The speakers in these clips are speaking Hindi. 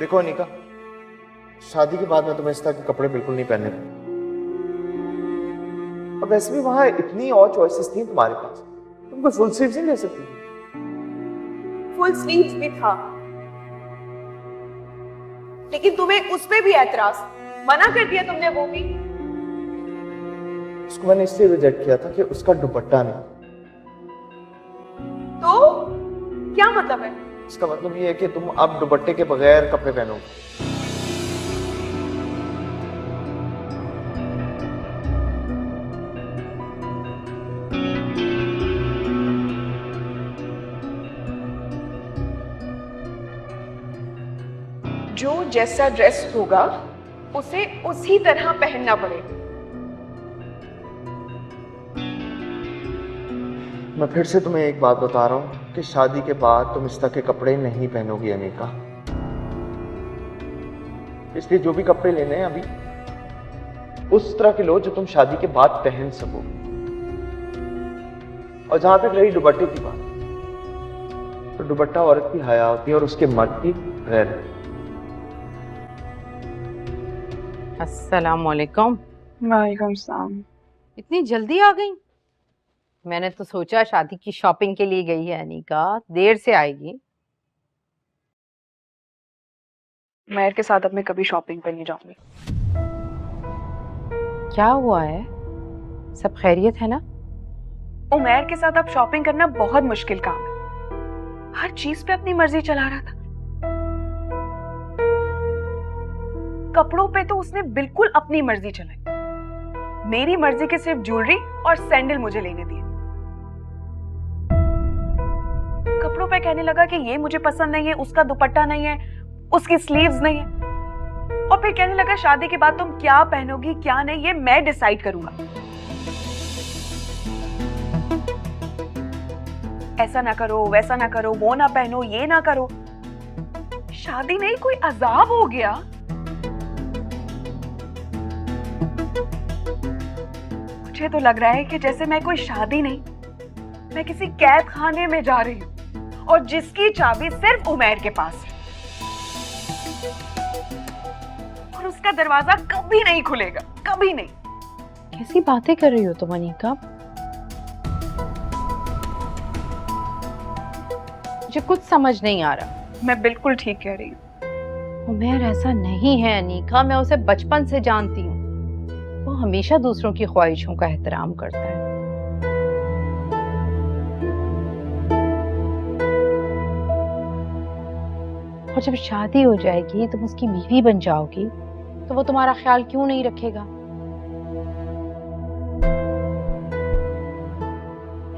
देखो अनिका, शादी के बाद मैं तुम्हें इस तरह के कपड़े बिल्कुल नहीं पहनने दूंगा। और वैसे भी वहां इतनी और चॉइसेस थी तुम्हारे पास, तुम कोई फुल स्लीव्स नहीं ले सकती। फुल स्लीव्स भी था, लेकिन तुम्हें उस पे भी ऐतराज, मना कर दिया तुमने वो भी। उसको मैंने इसलिए रिजेक्ट किया था कि उसका दुपट्टा नहीं। तो क्या मतलब है? इसका मतलब ये है कि तुम अब दुपट्टे के बगैर कपड़े पहनोगे। जो जैसा ड्रेस होगा उसे उसी तरह पहनना पड़ेगा। मैं फिर से तुम्हें एक बात बता रहा हूँ कि शादी के बाद तुम इस तरह के कपड़े नहीं पहनोगी अनिका। इसलिए जो भी कपड़े लेने हैं अभी उस तरह के लो जो तुम शादी के बाद पहन सको। और जहां तक रही दुपट्टे की बात, तो दुपट्टा औरत की हया होती है और उसके मर्द की गैर। अस्सलाम वालेकुम। वालेकुम सलाम। इतनी जल्दी आ गई? मैंने तो सोचा शादी की शॉपिंग के लिए गई है अनिका, देर से आएगी। उमैर के साथ अब मैं कभी शॉपिंग पे नहीं जाऊंगी। क्या हुआ है? सब खैरियत है ना? उमैर के साथ अब शॉपिंग करना बहुत मुश्किल काम है। हर चीज पे अपनी मर्जी चला रहा था। कपड़ों पे तो उसने बिल्कुल अपनी मर्जी चलाई। मेरी मर्जी के सिर्फ ज्वेलरी और सैंडल मुझे लेने दिए। कपड़ों पे कहने लगा कि ये मुझे पसंद नहीं है, उसका दुपट्टा नहीं है, उसकी स्लीव्स नहीं है। और फिर कहने लगा शादी के बाद तुम क्या पहनोगी क्या नहीं ये मैं डिसाइड करूंगा। ऐसा ना करो, वैसा ना करो, वो ना पहनो, ये ना करो। शादी नहीं कोई अजाब हो गया। मुझे तो लग रहा है कि जैसे मैं कोई शादी नहीं, मैं किसी कैद खाने में जा रही हूँ और जिसकी चाबी सिर्फ उमैर के पास है और उसका दरवाजा कभी नहीं खुलेगा, कभी नहीं। कैसी बातें कर रही हो तुम अनिका? मुझे कुछ समझ नहीं आ रहा। मैं बिल्कुल ठीक कह रही हूँ। उमैर ऐसा नहीं है अनिका, मैं उसे बचपन से जानती हूँ। वो हमेशा दूसरों की ख्वाहिशों का एहतराम करता है। और जब शादी हो जाएगी तुम उसकी बीवी बन जाओगी तो वो तुम्हारा ख्याल क्यों नहीं रखेगा?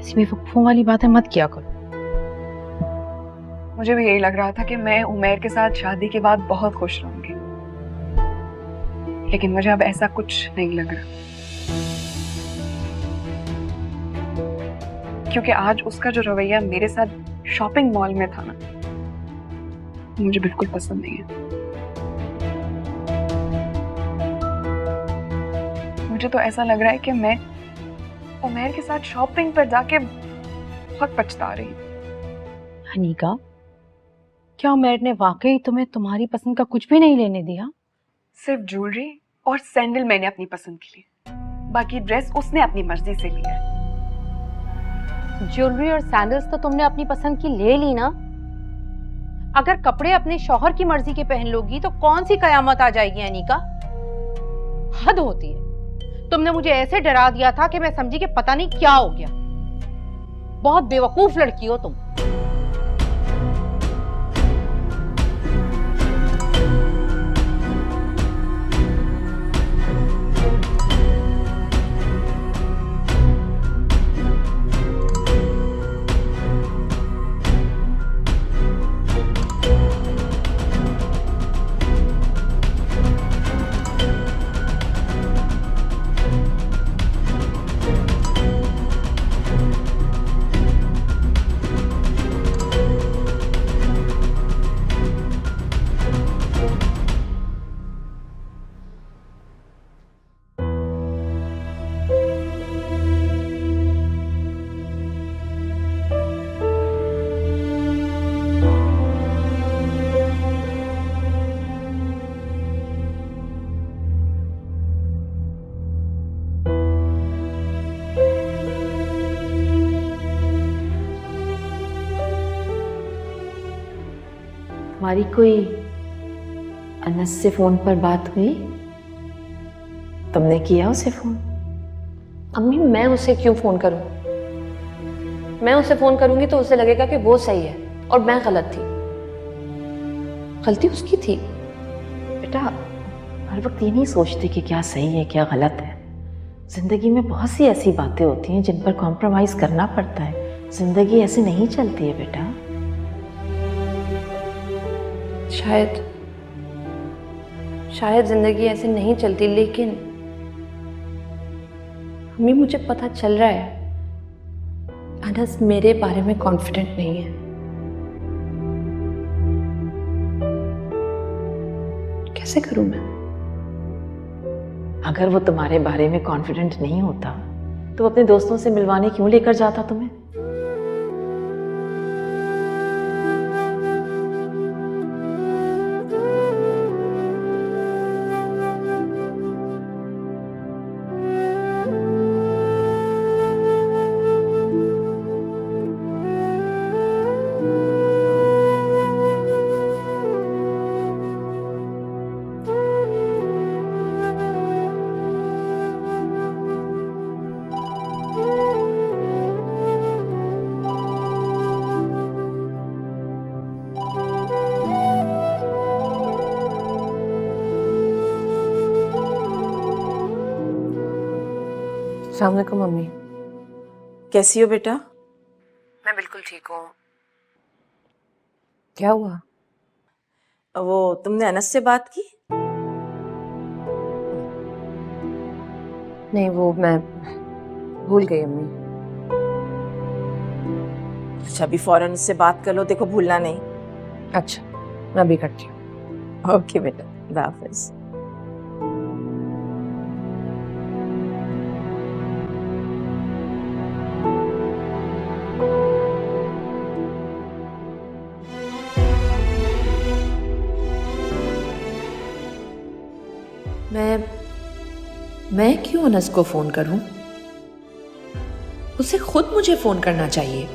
ऐसी बेवकूफों वाली बातें मत किया करो। मुझे भी यही लग रहा था कि मैं उमैर के साथ शादी के बाद बहुत खुश रहूंगी, लेकिन मुझे अब ऐसा कुछ नहीं लग रहा। क्योंकि आज उसका जो रवैया मेरे साथ शॉपिंग मॉल में था ना, मुझे बिल्कुल पसंद नहीं है। मुझे तो ऐसा लग रहा है कि मैं उमैर के साथ शॉपिंग पर जाके बहुत पछता रही हूँ। अनिका, क्या उमैर ने वाकई तुम्हें तुम्हारी पसंद का कुछ भी नहीं लेने दिया? सिर्फ ज्वेलरी और सैंडल मैंने अपनी पसंद की ली, बाकी ड्रेस उसने अपनी मर्जी से लिया है। ज्वेलरी और सैंडल्स तो तुमने अपनी पसंद की ले ली ना। अगर कपड़े अपने शौहर की मर्जी के पहन लोगी तो कौन सी कयामत आ जाएगी अनिका? हद होती है। तुमने मुझे ऐसे डरा दिया था कि मैं समझी कि पता नहीं क्या हो गया। बहुत बेवकूफ लड़की हो तुम। तुम्हारी कोई अनस से फोन पर बात हुई? तुमने किया उसे फोन? अम्मी मैं उसे क्यों फोन करूं? मैं उसे फोन करूंगी तो उसे लगेगा कि वो सही है और मैं गलत थी। गलती उसकी थी। बेटा हर वक्त ये नहीं सोचते कि क्या सही है क्या गलत है। जिंदगी में बहुत सी ऐसी बातें होती हैं जिन पर कॉम्प्रोमाइज करना पड़ता है। जिंदगी ऐसे नहीं चलती है बेटा। शायद जिंदगी ऐसे नहीं चलती, लेकिन अम्मी मुझे पता चल रहा है अनस मेरे बारे में कॉन्फिडेंट नहीं है। कैसे करूं मैं? अगर वो तुम्हारे बारे में कॉन्फिडेंट नहीं होता तो वो अपने दोस्तों से मिलवाने क्यों लेकर जाता तुम्हें? अस्सलाम वालेकुम मम्मी। कैसी हो बेटा? मैं बिल्कुल ठीक हूँ। क्या हुआ? वो तुमने अनस से बात की? नहीं, वो मैं भूल गई अम्मी। अच्छा अभी फौरन उससे बात कर लो, देखो भूलना नहीं। अच्छा मैं अभी करती हूँ। ओके बेटा, खुदा हाफिज। मैं क्यों अनस को फोन करूं? उसे खुद मुझे फोन करना चाहिए।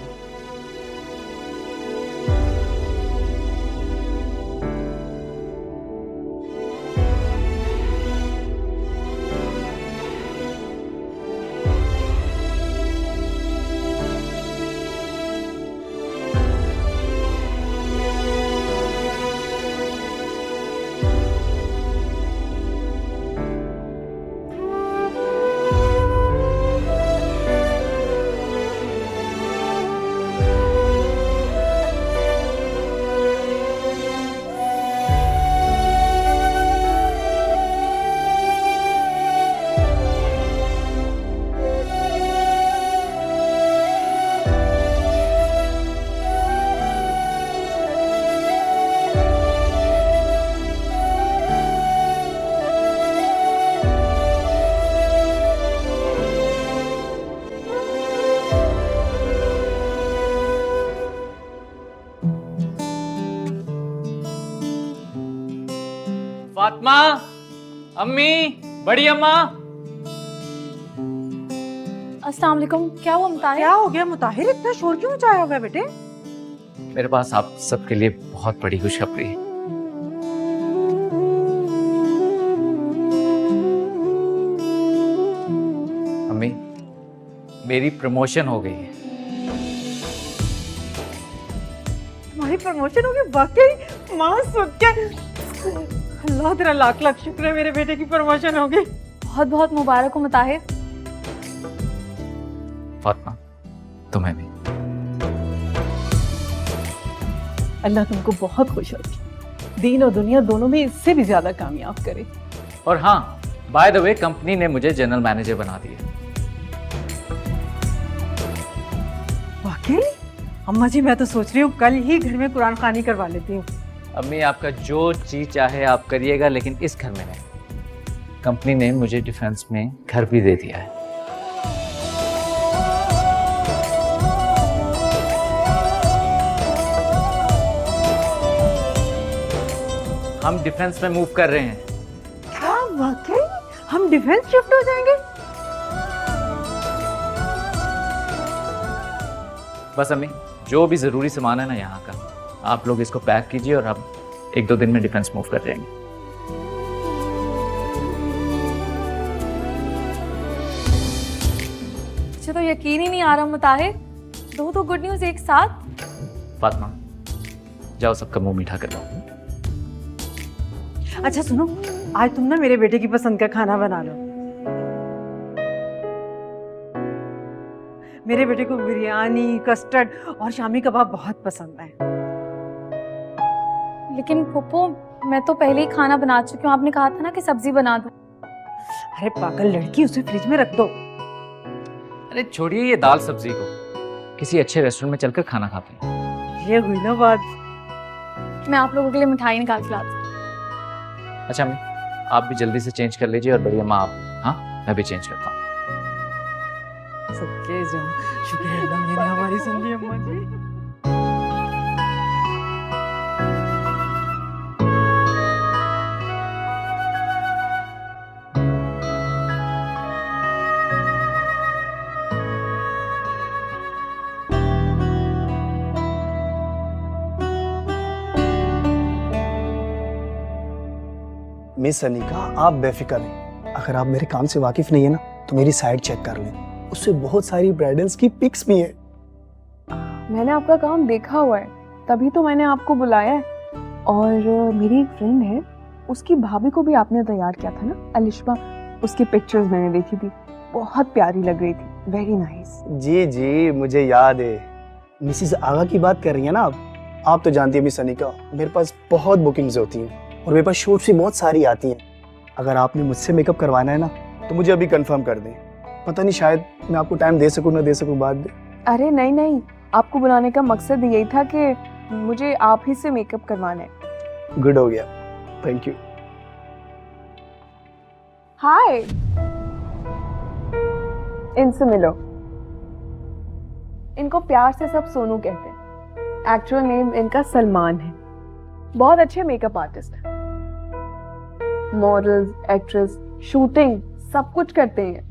फातिमा, अम्मी, बड़ी अम्मा। अस्सलाम वालेकुम। क्या हुआ मुताहिर? क्या हो गया मुताहिर, इतना शोर क्यों मचाया हुआ है बेटे? मेरे पास आप सबके लिए बहुत बड़ी खुशखबरी है। अम्मी, मेरी प्रमोशन हो गई है। तुम्हारी प्रमोशन हो गई? वाकई माँ सुन के अल्लाह तेरा लाख लाख शुक्र है, मेरे बेटे की प्रमोशन हो गई। बहुत बहुत मुबारक हो मुताहिर। फातिमा, तुम्हें भी। अल्लाह तुमको बहुत खुश रखे, दीन और दुनिया दोनों में इससे भी ज्यादा कामयाब करे। और हाँ, बाय द वे, कंपनी ने मुझे जनरल मैनेजर बना दिया। वाकई? अम्मा जी मैं तो सोच रही हूँ कल ही घर में कुरान खानी करवा लेती हूँ। अम्मी, आपका जो चीज चाहे आप करिएगा, लेकिन इस घर में नहीं। कंपनी ने मुझे डिफेंस में घर भी दे दिया है। हम डिफेंस में मूव कर रहे हैं। क्या वाकई हम डिफेंस शिफ्ट हो जाएंगे? बस अम्मी, जो भी जरूरी सामान है ना यहाँ का, आप लोग इसको पैक कीजिए और अब 1-2 दिन में डिफेंस मूव कर जाएंगे। मुझे तो यकीन ही नहीं आ रहा मुताहिर, दो गुड न्यूज एक साथ। फातिमा जाओ सबका मुंह मीठा कर लो। अच्छा सुनो, आज तुम ना मेरे बेटे की पसंद का खाना बना लो। मेरे बेटे को बिरयानी, कस्टर्ड और शामी कबाब बहुत पसंद है। लेकिन फूफो, मैं तो पहले ही खाना बना चुकी हूँ, आपने कहा था ना कि सब्जी बना दो। अरे पागल लड़की, उसे फ्रिज में रख दो। अरे छोड़िए ये दाल सब्जी को, किसी अच्छे रेस्टोरेंट में चलकर खाना खाते हैं। ये हुई ना बात। मैं आप लोगों के लिए मिठाई निकाल के लाती हूँ। अच्छा अम्मी, आप भी जल्दी से चेंज कर लीजिए और बड़ी अम्मा आप। हाँ, मैं भी चेंज करता हूँ। सबके जाऊं, शुक्र है अल्लाह ने हमारी सुन ली अम्मा जी। मिस अनिका, आप बेफिक्र हैं। अगर आप मेरे काम से वाकिफ नहीं है ना, तो मेरी साइट चेक कर लें, उससे बहुत सारी ब्राइडल्स की पिक्स भी हैं। मैंने आपका काम देखा हुआ है, तभी तो मैंने आपको बुलाया है। और मेरी एक फ्रेंड है, उसकी भाभी को भी आपने तैयार किया था ना, अलिशबा। उसकी पिक्चर्स मैंने देखी थी, बहुत प्यारी लग रही थी, वेरी नाइस। जी जी, मुझे याद है। मिसिस आगा की बात कर रही हैं ना आप? आप तो जानती हैं मिस अनिका, मेरे पास बहुत बुकिंग्स होती हैं और मेरे पास शूट्स भी बहुत सारी आती हैं। अगर आपने मुझसे मेकअप करवाना है ना, तो मुझे अभी कंफर्म कर दें। पता नहीं, शायद मैं आपको टाइम दे सकूं ना दे सकूं बाद में। अरे नहीं नहीं, आपको बुलाने का मकसद यही था कि मुझे आप ही से मेकअप करवाना है। गुड हो गया, थैंक यू। हाय, इनसे मिलो। इनको प्यार से सब सोनू कहते हैं। एक्चुअल नेम इनका सलमान है। बहुत अच्छे मेकअप आर्टिस्ट हैं, मॉडल्स, एक्ट्रेस, शूटिंग सब कुछ करते हैं।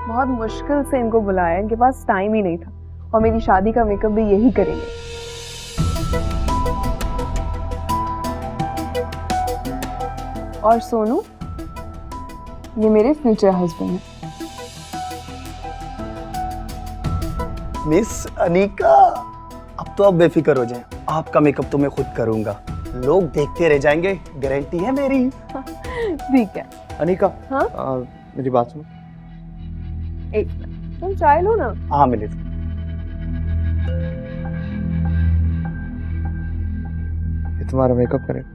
बहुत मुश्किल से इनको बुलाया, इनके पास टाइम ही नहीं था, और मेरी शादी का मेकअप भी यही करेंगे। और सोनू, ये मेरे फ्यूचर हस्बैंड हैं। मिस अनिका, अब तो आप बेफिक्र हो जाएं, आपका मेकअप तो मैं खुद करूंगा। लोग देखते रह जाएंगे, गारंटी है मेरी। ठीक है। अनिका, हाँ? मेरी बात सुनो। एक मिनट, तुम चाय लो ना। हाँ मिले तो। ये तुम्हारा मेकअप करेगा?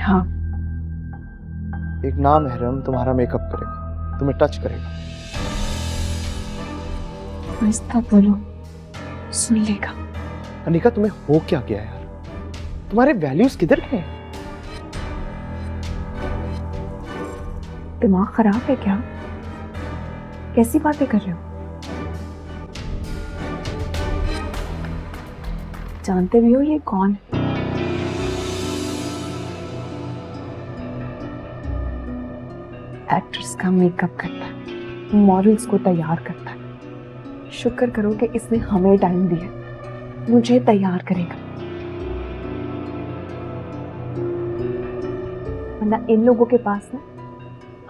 हाँ। एक नाम महरम तुम्हारा मेकअप करेगा, तुम्हें टच करेगा। आहिस्ता बोलो, सुन लेगा। अनिका, तुम्हें हो क्या गया यार? तुम्हारे वैल्यूज किधर गए? दिमाग खराब है क्या? कैसी बातें कर रहे हो? जानते भी हो ये कौन है? एक्ट्रेस का मेकअप करता है, मॉडल्स को तैयार करता है। शुक्र करो कि इसने हमें टाइम दिया, मुझे तैयार करेगा। वरना इन लोगों के पास ना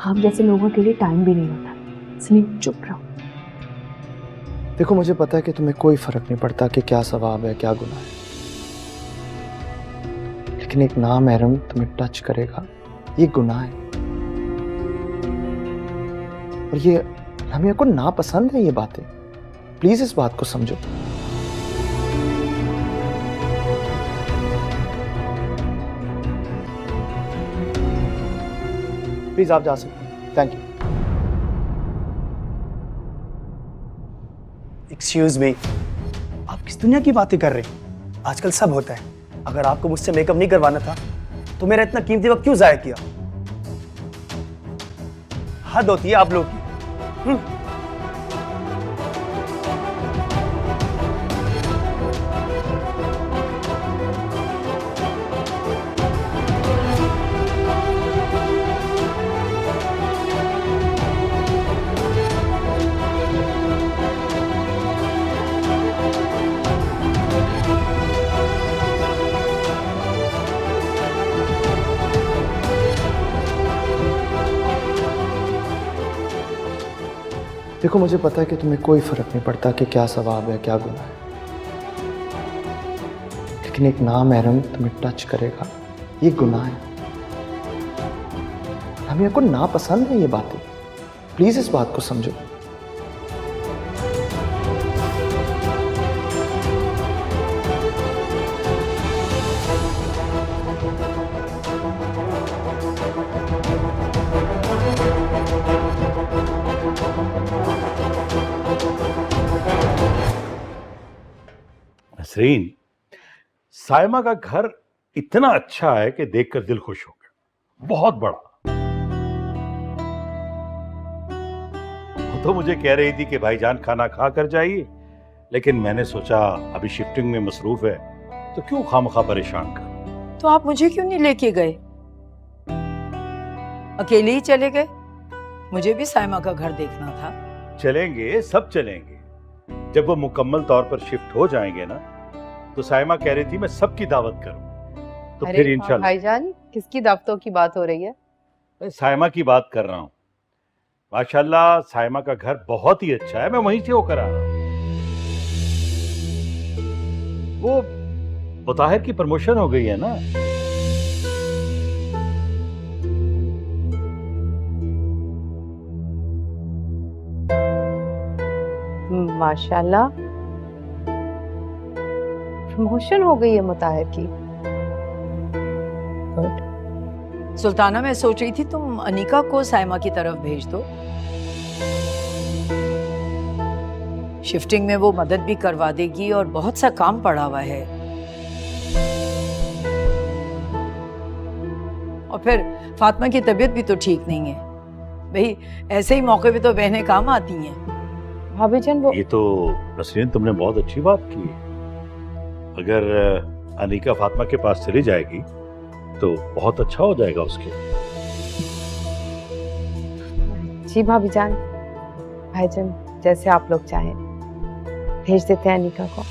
हम जैसे लोगों के लिए टाइम भी नहीं होता, इसलिए चुप रहो। देखो, मुझे पता है कि तुम्हें कोई फर्क नहीं पड़ता कि क्या सवाब है क्या गुनाह है, लेकिन एक नाम महरम तुम्हें टच करेगा, ये गुनाह है। और ये हमें को नापसंद है ये बातें। प्लीज इस बात को समझो। प्लीज आप जा सकते हैं, थैंक यू। एक्सक्यूज मी, आप किस दुनिया की बातें कर रहे हैं? आजकल सब होता है। अगर आपको मुझसे मेकअप नहीं करवाना था, तो मेरा इतना कीमती वक्त क्यों जाया किया? हद होती है आप लोग की। देखो, मुझे पता है कि तुम्हें कोई फर्क नहीं पड़ता कि क्या सवाब है क्या गुनाह है, लेकिन एक नामहरम तुम्हें टच करेगा, ये गुनाह है। हमें को नापसंद है ये बातें। प्लीज इस बात को समझो। नसरीन, साइमा का घर इतना अच्छा है कि देखकर दिल खुश हो गया, बहुत बड़ा। वो तो मुझे कह रही थी कि भाईजान खाना खा कर जाइए, लेकिन मैंने सोचा अभी शिफ्टिंग में मसरूफ है तो क्यों खामखा परेशान कर। तो आप मुझे क्यों नहीं लेके गए? अकेले ही चले गए? मुझे भी साइमा का घर देखना था। चलेंगे, सब चलेंगे। जब वो मुकम्मल तौर पर शिफ्ट हो जाएंगे ना, तो साइमा कह रही थी मैं सबकी दावत करूं, तो फिर इंशाल्लाह। भाईजान, किसकी दावतों की बात हो रही है? मैं साइमा की बात कर रहा हूं। माशाल्लाह साइमा का घर बहुत ही अच्छा है, मैं वहीं से होकर आ रहा हूं। वो मुताहिर की प्रमोशन हो गई है ना। माशाल्लाह, प्रमोशन हो गई है मुताहिर की। सुल्ताना, मैं सोच रही थी तुम अनीका को साइमा की तरफ भेज दो। शिफ्टिंग में वो मदद भी करवा देगी और बहुत सा काम पड़ा हुआ है। और फिर फातिमा की तबीयत भी तो ठीक नहीं है भाई, ऐसे ही मौके पे तो बहनें काम आती हैं। भाभी जान, वो ये तो नसरीन तुमने बहुत अच्छी बात की। अगर अनीका फातिमा के पास चली जाएगी तो बहुत अच्छा हो जाएगा उसके। जी भाभी जान, भाईजान जैसे आप लोग चाहें, भेज देते हैं अनीका को।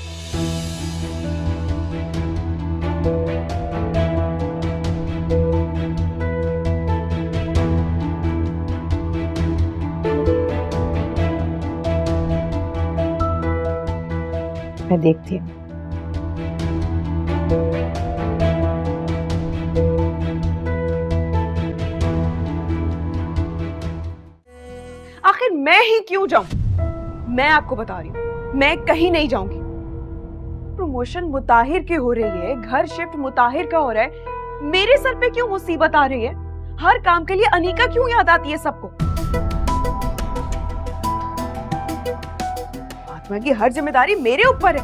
मैं देखती हूँ। आखिर मैं ही क्यों जाऊं? मैं आपको बता रही हूँ, मैं कहीं नहीं जाऊंगी। प्रमोशन मुताहिर की हो रही है, घर शिफ्ट मुताहिर का हो रहा है, मेरे सर पे क्यों मुसीबत आ रही है? हर काम के लिए अनीका क्यों याद आती है सबको? फातिमा की हर जिम्मेदारी मेरे ऊपर है।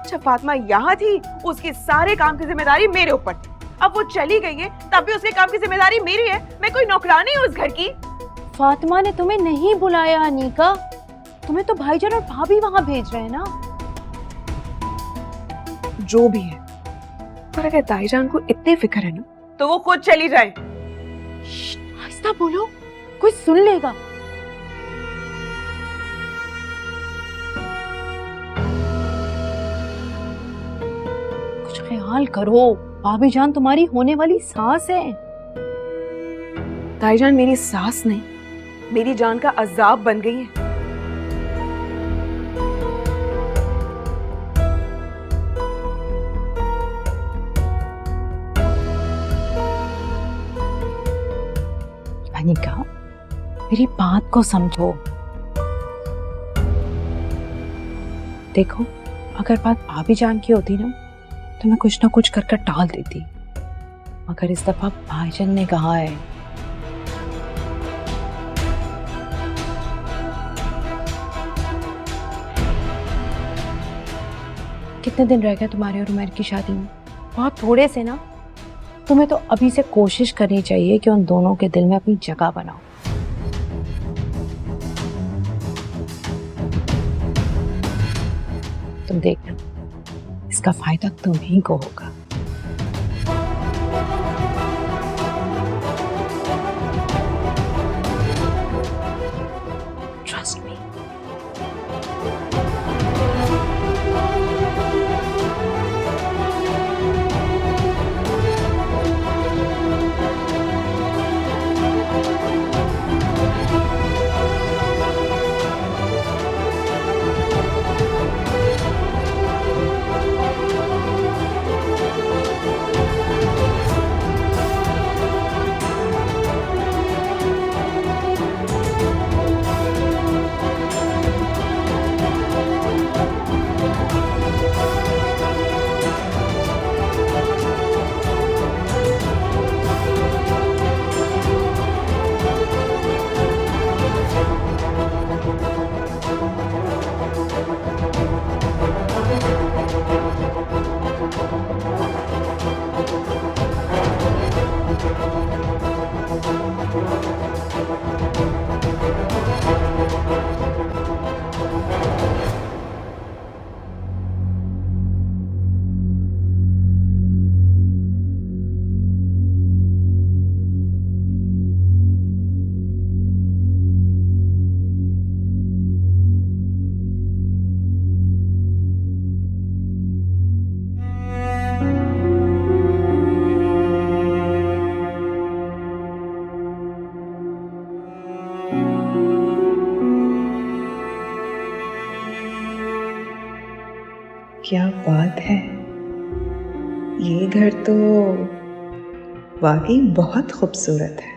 जब फातिमा यहाँ थी, उसके सारे काम की जिम्मेदारी मेरे ऊपर थी। अब वो चली गई है, तब भी उसके काम की जिम्मेदारी मेरी है। मैं कोई नौकरानी हूँ उस घर की। फातिमा ने तुम्हें नहीं बुलाया अनीका, तुम्हें तो भाईजान और भाभी वहां भेज रहे हैं ना। जो भी है, पर अगर ताईजान को इतनी फिक्र है ना, तो वो खुद चली जाए। आहिस्ता बोलो, कोई सुन लेगा। कुछ ख्याल करो, भाभी जान तुम्हारी होने वाली सास है। ताईजान मेरी सास नहीं, मेरी जान का अजाब बन गई है। अनीका, मेरी बात को समझो। देखो, अगर बात भाभी जान की होती ना, तो मैं कुछ ना कुछ कर कर टाल देती, मगर इस दफा भाईजान ने कहा है। कितने दिन रह गए तुम्हारे और उमर की शादी में? बहुत थोड़े से ना। तुम्हें तो अभी से कोशिश करनी चाहिए कि उन दोनों के दिल में अपनी जगह बनाओ। तुम देखना, इसका फायदा तुम्हीं को होगा। Trust me. क्या बात है, ये घर तो वाकई बहुत खूबसूरत है।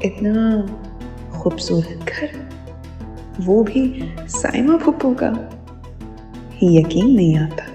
इतना खूबसूरत घर, वो भी साइमा फूफू का, यकीन नहीं आता।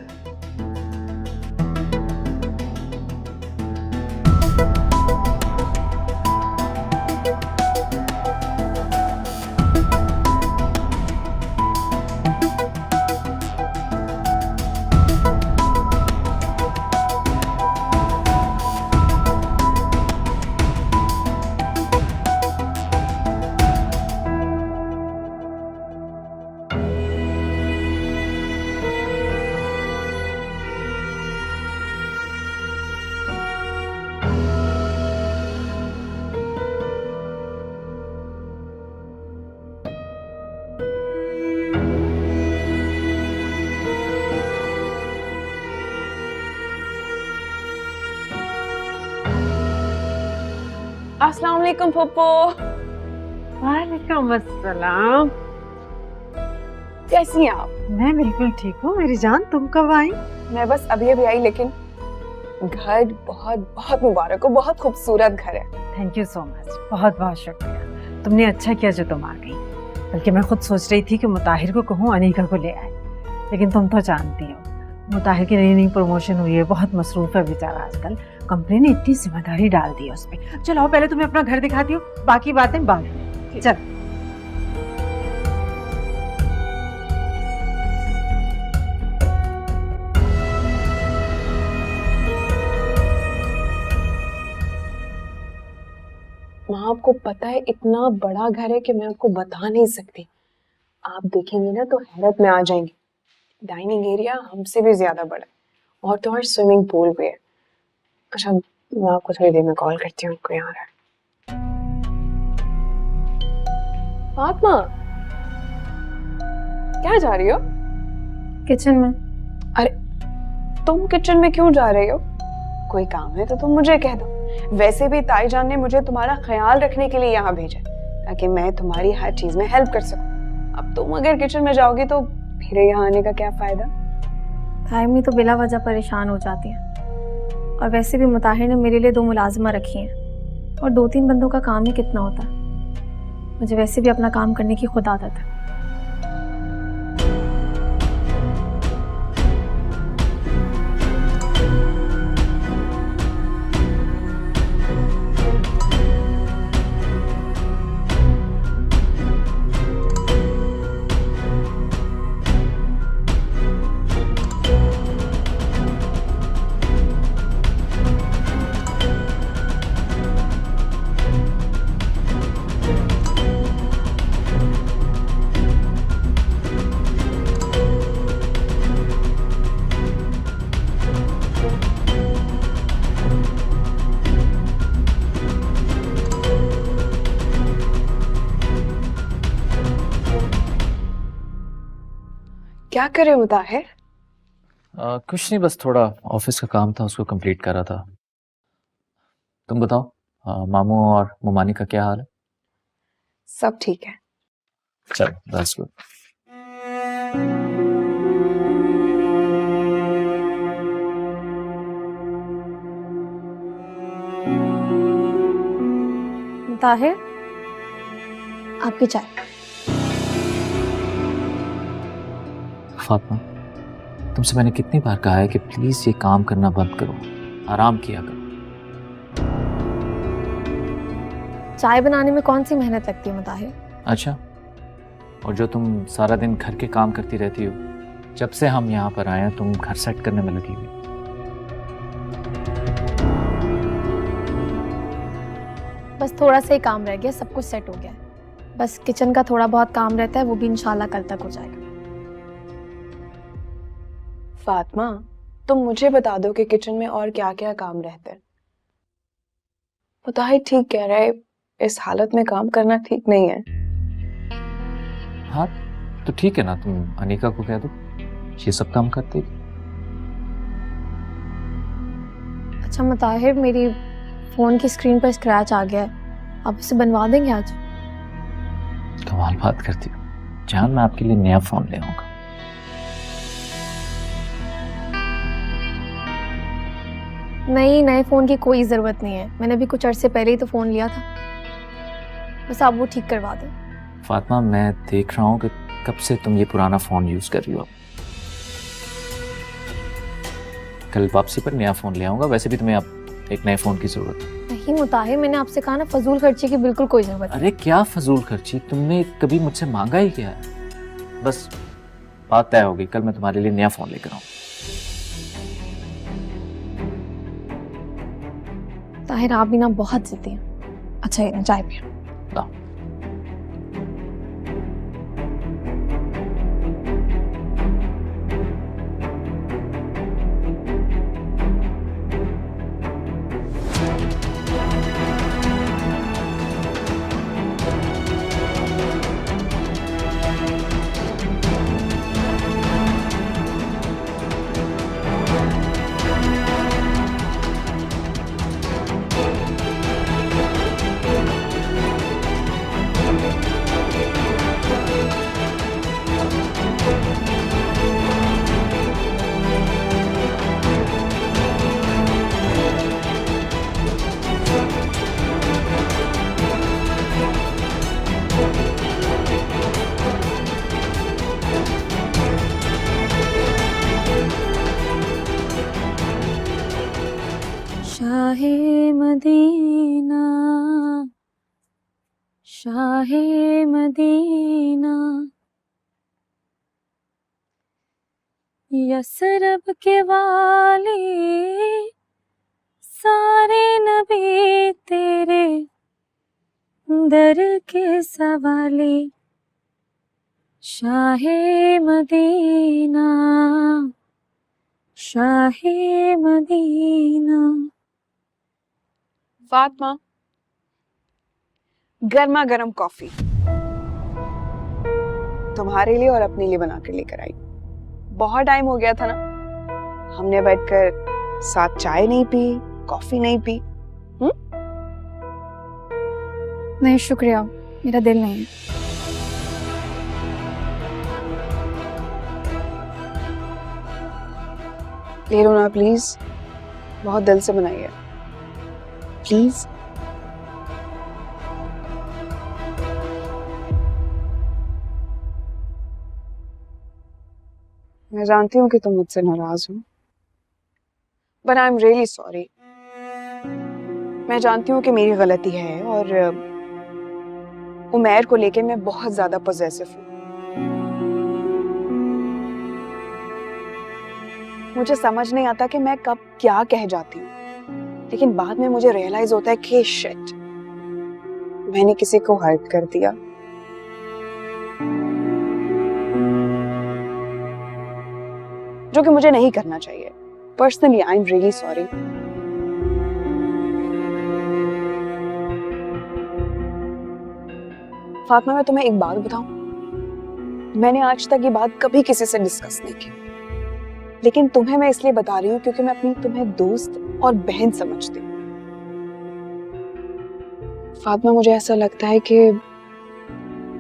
अस्सलाम वालेकुम फूफो। वालेकुम अस्सलाम। कैसी हैं आप? मैं बिल्कुल ठीक हूँ मेरी जान, तुम कब आई? मैं बस अभी अभी आई, लेकिन घर बहुत बहुत मुबारक हो, बहुत खूबसूरत घर है। थैंक यू सो मच, बहुत बहुत शुक्रिया। तुमने अच्छा किया जो तुम आ गई, बल्कि मैं खुद सोच रही थी कि मुताहिर को कहूँ अनीका को ले आए, लेकिन तुम तो जानती हो मुताहिर की नई नई प्रमोशन हुई है, बहुत मसरूफ है बेचारा आजकल। कंपनी ने इतनी जिम्मेदारी डाल दी है उस पर। चलो पहले तुम्हें अपना घर दिखाती हूँ, बाकी बातें बाद में। चल माँ, आपको पता है इतना बड़ा घर है कि मैं आपको बता नहीं सकती। आप देखेंगे ना तो हैरत में आ जाएंगे। डाइनिंग एरिया हमसे भी ज्यादा बड़ा है, और तो और स्विमिंग पूल भी है। अच्छा, मैं आपको थोड़ी देर में कॉल करती हूँ, कोई आ रहा है। फातिमा, क्या जा रही हो? किचन में। अरे तुम किचन में क्यों जा रही हो? कोई काम है तो तुम मुझे कह दो। वैसे भी ताईजान ने मुझे तुम्हारा ख्याल रखने के लिए यहाँ भेजा, ताकि मैं तुम्हारी हर चीज में हेल्प कर सकूं। अब तुम अगर किचन में जाओगी तो मेरे यहाँ आने का क्या फायदा? ताइमी तो बिला वजह परेशान हो जाती है, और वैसे भी मुताहिर ने मेरे लिए 2 मुलाजिमा रखी हैं, और 2-3 बंदों का काम ही कितना होता है। मुझे वैसे भी अपना काम करने की खुद आदत है। क्या करे मुताहिर? कुछ नहीं, बस थोड़ा ऑफिस का काम था, उसको कंप्लीट कर रहा था। तुम बताओ, मामू और मुमानी का क्या हाल है? सब ठीक है। चलो, दैट्स गुड। ताहिर, आपकी चाय। फातिमा, तुमसे मैंने कितनी बार कहा है कि प्लीज ये काम करना बंद करो, आराम किया करो। चाय बनाने में कौन सी मेहनत लगती है मुताहिर? अच्छा, और जो तुम सारा दिन घर के काम करती रहती हो, जब से हम यहाँ पर आए हैं तुम घर सेट करने में लगी हुई। बस थोड़ा सा ही काम रह गया, सब कुछ सेट हो गया है। बस किचन का थोड़ा बहुत काम रहता है, वो भी इंशाल्लाह कल तक हो जाएगा। फातिमा, तुम मुझे बता दो कि किचन में और क्या क्या काम रहते हैं। मुताहिर ठीक कह रहा है, इस हालत में काम करना ठीक नहीं है। हाँ तो ठीक है ना, तुम अनीका को कह दो ये सब काम करते। अच्छा मुताहिर, मेरी फोन की स्क्रीन पर स्क्रैच आ गया है, आप उसे बनवा देंगे आज? कमाल बात करती हो जान, मैं आपके लिए नया फोन ले आऊंगा। नहीं, नए फोन की कोई जरूरत नहीं है, मैंने भी कुछ अरसे पहले ही तो फोन लिया था, बस आप वो ठीक करवा दो। फातिमा, मैं देख रहा हूँ कि कब से तुम ये पुराना फोन यूज कर रही हो। कल वापसी पर नया फोन ले आऊंगा, वैसे भी तुम्हें अब एक नए फोन की जरूरत है। नहीं मुताहिर, मैंने आपसे कहा ना, फजूल खर्ची की बिल्कुल कोई जरूरत नहीं। अरे क्या फजूल खर्ची, तुमने कभी मुझसे मांगा ही क्या है। बस बात तय होगी, कल मैं तुम्हारे लिए नया फोन लेकर आऊँ। ताहिर, आप भी ना बहुत जिद्दी हैं। अच्छा ये चाय पियो। Shah Medina, Shah Medina, Yathrib के वाले सारे नबी तेरे दर के सवाले। Shah Medina, Shah Medina. फातिमा, गर्मा गर्म कॉफी तुम्हारे लिए और अपने लिए बना कर लेकर आई। बहुत टाइम हो गया था ना, हमने बैठकर साथ चाय नहीं पी, कॉफी नहीं पी। नहीं शुक्रिया, मेरा दिल नहीं है। ले लो ना प्लीज, बहुत दिल से बनाई है, प्लीज। मैं जानती हूँ कि तुम मुझसे नाराज हो, but I am really sorry. मैं जानती हूँ कि मेरी गलती है और उमैर को लेके मैं बहुत ज्यादा पॉसेसिव हूँ। मुझे समझ नहीं आता कि मैं कब क्या कह जाती हूँ, लेकिन बाद में मुझे रियलाइज होता है कि शिट, मैंने किसी को हर्ट कर दिया। जो कि मुझे नहीं करना चाहिए। Personally I am really sorry. Fatima, मैं तुम्हें एक बात बताऊं, मैंने आज तक ये बात कभी किसी से डिस्कस नहीं की, लेकिन तुम्हें मैं इसलिए बता रही हूँ क्योंकि मैं अपनी तुम्हें दोस्त और बहन समझती हूँ। फातिमा, मुझे ऐसा लगता है कि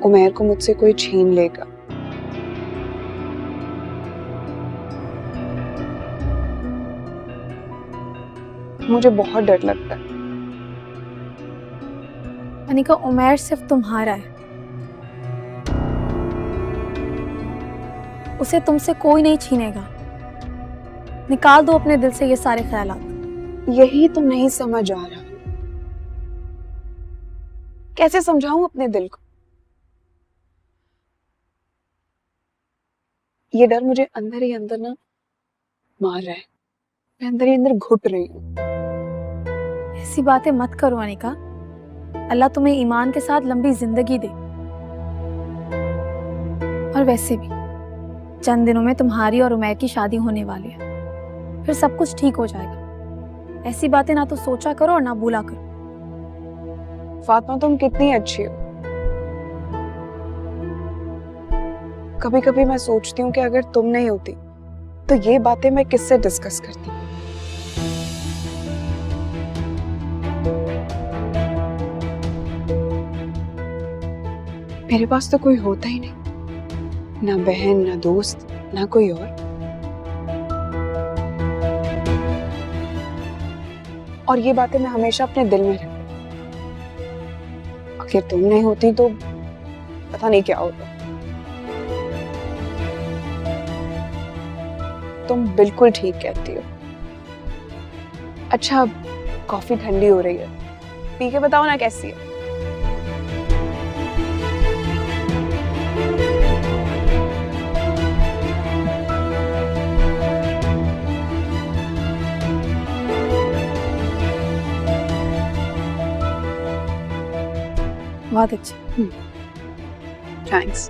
उमैर को मुझसे कोई छीन लेगा। मुझे बहुत डर लगता है। अनिका, उमैर सिर्फ तुम्हारा है, उसे तुमसे कोई नहीं छीनेगा। निकाल दो अपने दिल से ये सारे ख्यालात। यही तो नहीं समझ आ रहा, कैसे समझाऊं अपने दिल को। ये डर मुझे अंदर ही अंदर ना मार रहा है, मैं अंदर ही अंदर घुट रही हूँ। ऐसी बातें मत करो अनिका, अल्लाह तुम्हें ईमान के साथ लंबी जिंदगी दे। और वैसे भी चंद दिनों में तुम्हारी और उमैर की शादी होने वाली है, फिर सब कुछ ठीक हो जाएगा। ऐसी बातें ना तो सोचा करो और ना भूला करो। फातिमा, तुम कितनी अच्छी हो। कभी कभी मैं सोचती हूँ कि अगर तुम नहीं होती तो ये बातें मैं किससे डिस्कस करती। मेरे पास तो कोई होता ही नहीं, ना बहन, ना दोस्त, ना कोई और ये बातें मैं हमेशा अपने दिल में रखती। अगर तुम नहीं होती तो पता नहीं क्या होता। तुम बिल्कुल ठीक कहती हो। अच्छा, कॉफी ठंडी हो रही है, पी के बताओ ना कैसी है। बहुत अच्छी। थैंक्स।